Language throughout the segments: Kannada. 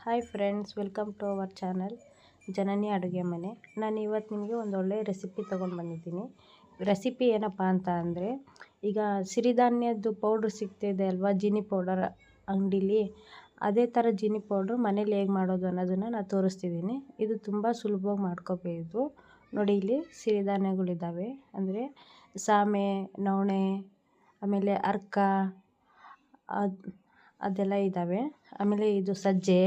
Hi friends, welcome to our channel Janani ಅಡುಗೆ ಮನೆ. ನಾನು ಇವತ್ತು ನಿಮಗೆ ಒಂದು ಒಳ್ಳೆ ರೆಸಿಪಿ ತೊಗೊಂಡು ಬಂದಿದ್ದೀನಿ. ರೆಸಿಪಿ ಏನಪ್ಪ ಅಂತ ಅಂದರೆ, ಈಗ ಸಿರಿಧಾನ್ಯದ್ದು ಪೌಡ್ರ್ ಸಿಗ್ತಿದೆ ಅಲ್ವಾ, ಜೀನಿ ಪೌಡರ್ ಅಂಗಡೀಲಿ. ಅದೇ ಥರ ಜೀನಿ ಪೌಡ್ರು ಮನೇಲಿ ಹೇಗೆ ಮಾಡೋದು ಅನ್ನೋದನ್ನು ನಾನು ತೋರಿಸ್ತಿದ್ದೀನಿ. ಇದು ತುಂಬ ಸುಲಭವಾಗಿ ಮಾಡ್ಕೋಬೋದು. ನೋಡಿ, ಇಲ್ಲಿ ಸಿರಿಧಾನ್ಯಗಳಿದ್ದಾವೆ. ಅಂದರೆ ಸಾಮೆ, ನವಣೆ, ಆಮೇಲೆ ಅರ್ಕ, ಅದೆಲ್ಲ ಇದ್ದಾವೆ. ಆಮೇಲೆ ಇದು ಸಜ್ಜೆ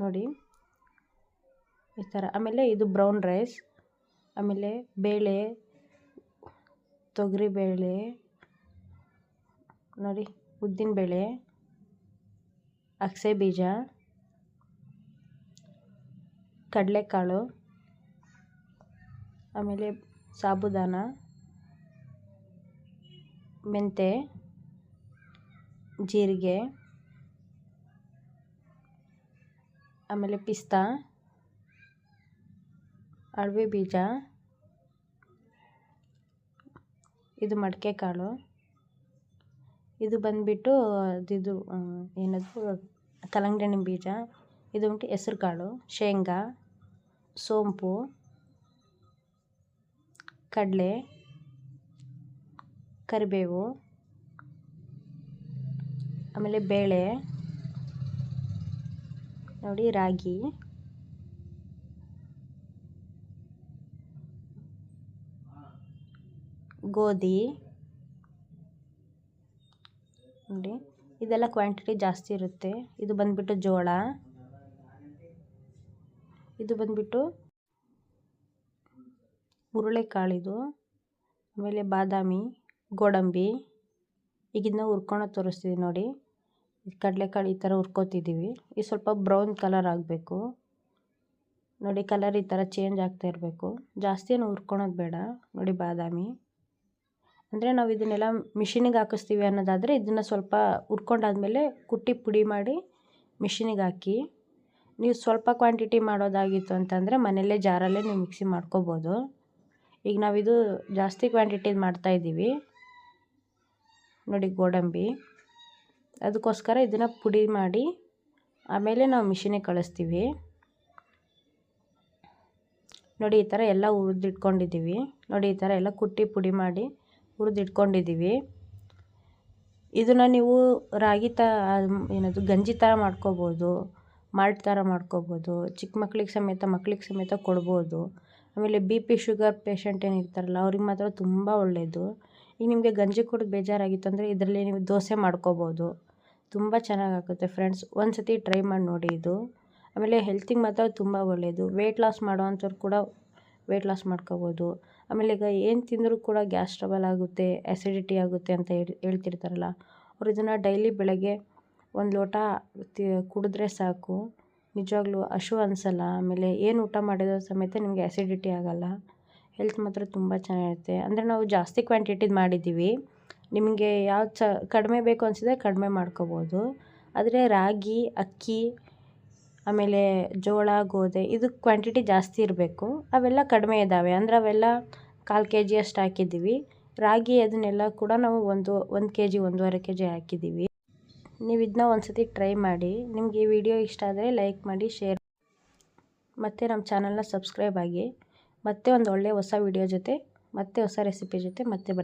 ನೋಡಿ ಈ ಥರ. ಆಮೇಲೆ ಇದು ಬ್ರೌನ್ ರೈಸ್, ಆಮೇಲೆ ಬೇಳೆ, ತೊಗರಿ ಬೇಳೆ ನೋಡಿ, ಉದ್ದಿನ ಬೇಳೆ, ಅಗಸೆ ಬೀಜ, ಕಡಲೆಕಾಳು, ಆಮೇಲೆ ಸಾಬುದಾನ, ಮೆಂತೆ, ಜೀರಿಗೆ, ಆಮೇಲೆ ಪಿಸ್ತಾ, ಅಳವೆ ಬೀಜ, ಇದು ಮಡಕೆ ಕಾಳು, ಇದು ಬಂದುಬಿಟ್ಟು ಇದು ಏನದು ಕಲ್ಲಂಗಡಿ ಹಣ್ಣಿನ ಬೀಜ, ಇದು ಉಂಟು ಹೆಸರು ಕಾಳು, ಶೇಂಗಾ, ಸೋಂಪು, ಕಡಲೆ, ಕರಿಬೇವು, ಆಮೇಲೆ ಬೇಳೆ ನೋಡಿ, ರಾಗಿ, ಗೋಧಿ ನೋಡಿ. ಇದೆಲ್ಲ ಕ್ವಾಂಟಿಟಿ ಜಾಸ್ತಿ ಇರುತ್ತೆ. ಇದು ಬಂದುಬಿಟ್ಟು ಜೋಳ, ಇದು ಬಂದುಬಿಟ್ಟು ಹುರುಳಿಕಾಳಿದು, ಆಮೇಲೆ ಬಾದಾಮಿ, ಗೋಡಂಬಿ. ಈಗ ಇದನ್ನ ಹುರ್ಕೊಳೋದು ತೋರಿಸ್ತೀವಿ ನೋಡಿ. ಕಡಲೆಕಾಳು ಈ ಥರ ಹುರ್ಕೋತಿದ್ದೀವಿ. ಇದು ಸ್ವಲ್ಪ ಬ್ರೌನ್ ಕಲರ್ ಆಗಬೇಕು ನೋಡಿ. ಕಲರ್ ಈ ಥರ ಚೇಂಜ್ ಆಗ್ತಾ ಇರಬೇಕು. ಜಾಸ್ತಿ ಏನು ಹುರ್ಕೊಳೋದು ಬೇಡ ನೋಡಿ. ಬಾದಾಮಿ ಅಂದರೆ ನಾವು ಇದನ್ನೆಲ್ಲ ಮಿಷಿನಿಗೆ ಹಾಕಿಸ್ತೀವಿ ಅನ್ನೋದಾದರೆ ಇದನ್ನು ಸ್ವಲ್ಪ ಹುರ್ಕೊಂಡಾದ್ಮೇಲೆ ಕುಟ್ಟಿ ಪುಡಿ ಮಾಡಿ ಮಿಷಿನಿಗೆ ಹಾಕಿ. ನೀವು ಸ್ವಲ್ಪ ಕ್ವಾಂಟಿಟಿ ಮಾಡೋದಾಗಿತ್ತು ಅಂತಂದರೆ ಮನೆಯಲ್ಲೇ ಜಾರಲ್ಲೇ ನೀವು ಮಿಕ್ಸಿ ಮಾಡ್ಕೋಬೋದು. ಈಗ ನಾವಿದು ಜಾಸ್ತಿ ಕ್ವಾಂಟಿಟಿದು ಮಾಡ್ತಾಯಿದ್ದೀವಿ ನೋಡಿ. ಗೋಡಂಬಿ, ಅದಕ್ಕೋಸ್ಕರ ಇದನ್ನು ಪುಡಿ ಮಾಡಿ ಆಮೇಲೆ ನಾವು ಮಿಷಿನಿಗೆ ಕಳಿಸ್ತೀವಿ ನೋಡಿ. ಈ ಥರ ಎಲ್ಲ ಹುರಿದಿಟ್ಕೊಂಡಿದ್ದೀವಿ ನೋಡಿ. ಈ ಥರ ಎಲ್ಲ ಕುಟ್ಟಿ ಪುಡಿ ಮಾಡಿ ಹುರಿದಿಟ್ಕೊಂಡಿದ್ದೀವಿ. ಇದನ್ನು ನೀವು ರಾಗಿ ಏನದು ಗಂಜಿ ಥರ ಮಾಡ್ಕೋಬೋದು, ಮಾಲ್ಟ್ ಥರ ಮಾಡ್ಕೋಬೋದು. ಚಿಕ್ಕ ಮಕ್ಳಿಗೆ ಸಮೇತ ಕೊಡ್ಬೋದು. ಆಮೇಲೆ BP ಶುಗರ್ ಪೇಷಂಟ್ ಏನಿರ್ತಾರಲ್ಲ ಅವ್ರಿಗೆ ಮಾತ್ರ ತುಂಬ ಒಳ್ಳೆಯದು. ಈಗ ನಿಮಗೆ ಗಂಜಿ ಕುಡಿದು ಬೇಜಾರಾಗಿತ್ತು ಅಂದರೆ ಇದರಲ್ಲಿ ನೀವು ದೋಸೆ ಮಾಡ್ಕೋಬೋದು. ತುಂಬ ಚೆನ್ನಾಗಾಗುತ್ತೆ ಫ್ರೆಂಡ್ಸ್, ಒಂದು ಸತಿ ಟ್ರೈ ಮಾಡಿ ನೋಡಿ ಇದು. ಆಮೇಲೆ ಹೆಲ್ತಿಗೆ ಮಾತ್ರ ತುಂಬ ಒಳ್ಳೆಯದು. ವೆಯ್ಟ್ ಲಾಸ್ ಮಾಡೋವಂಥವ್ರು ಕೂಡ ವೆಯ್ಟ್ ಲಾಸ್ ಮಾಡ್ಕೋಬೋದು. ಆಮೇಲೆ ಈಗ ಏನು ತಿಂದರೂ ಕೂಡ ಗ್ಯಾಸ್ ಟ್ರಬಲ್ ಆಗುತ್ತೆ, ಆ್ಯಸಿಡಿಟಿ ಆಗುತ್ತೆ ಅಂತ ಹೇಳ್ತಿರ್ತಾರಲ್ಲ, ಅವ್ರು ಇದನ್ನು ಡೈಲಿ ಬೆಳಗ್ಗೆ ಒಂದು ಲೋಟ ಕುಡಿದ್ರೆ ಸಾಕು. ನಿಜವಾಗ್ಲೂ ಹಶು ಅನಿಸಲ್ಲ. ಆಮೇಲೆ ಏನು ಊಟ ಮಾಡಿರೋ ಸಮೇತ ನಿಮಗೆ ಆ್ಯಸಿಡಿಟಿ ಆಗೋಲ್ಲ. ಹೆಲ್ತ್ ಮಾತ್ರ ತುಂಬ ಚೆನ್ನಾಗಿರುತ್ತೆ. ಅಂದರೆ ನಾವು ಜಾಸ್ತಿ ಕ್ವಾಂಟಿಟಿದು ಮಾಡಿದ್ದೀವಿ. ನಿಮಗೆ ಯಾವ್ದು ಕಡಿಮೆ ಬೇಕು ಅನಿಸಿದ್ರೆ ಕಡಿಮೆ ಮಾಡ್ಕೋಬೋದು. ಆದರೆ ರಾಗಿ, ಅಕ್ಕಿ, ಆಮೇಲೆ ಜೋಳ, ಗೋಧಿ ಇದು ಕ್ವಾಂಟಿಟಿ ಜಾಸ್ತಿ ಇರಬೇಕು. ಅವೆಲ್ಲ ಕಡಿಮೆ ಇದ್ದಾವೆ. ಅಂದರೆ ಅವೆಲ್ಲ 1/4 kg ಅಷ್ಟು ಹಾಕಿದ್ದೀವಿ. ರಾಗಿ ಅದನ್ನೆಲ್ಲ ಕೂಡ ನಾವು 1 kg 1.5 kg ಹಾಕಿದ್ದೀವಿ. ನೀವು ಇದನ್ನ ಒಂದು ಸತಿ ಟ್ರೈ ಮಾಡಿ. ನಿಮಗೆ ಈ ವಿಡಿಯೋ ಇಷ್ಟ ಆದರೆ ಲೈಕ್ ಮಾಡಿ, ಶೇರ್, ಮತ್ತು ನಮ್ಮ ಚಾನಲ್ನ ಸಬ್ಸ್ಕ್ರೈಬ್ ಆಗಿ. ಮತ್ತೆ ಒಂದು ಒಳ್ಳೆಯ ಹೊಸ ವಿಡಿಯೋ ಜೊತೆ, ಮತ್ತೆ ಹೊಸ ರೆಸಿಪಿ ಜೊತೆ ಮತ್ತೆ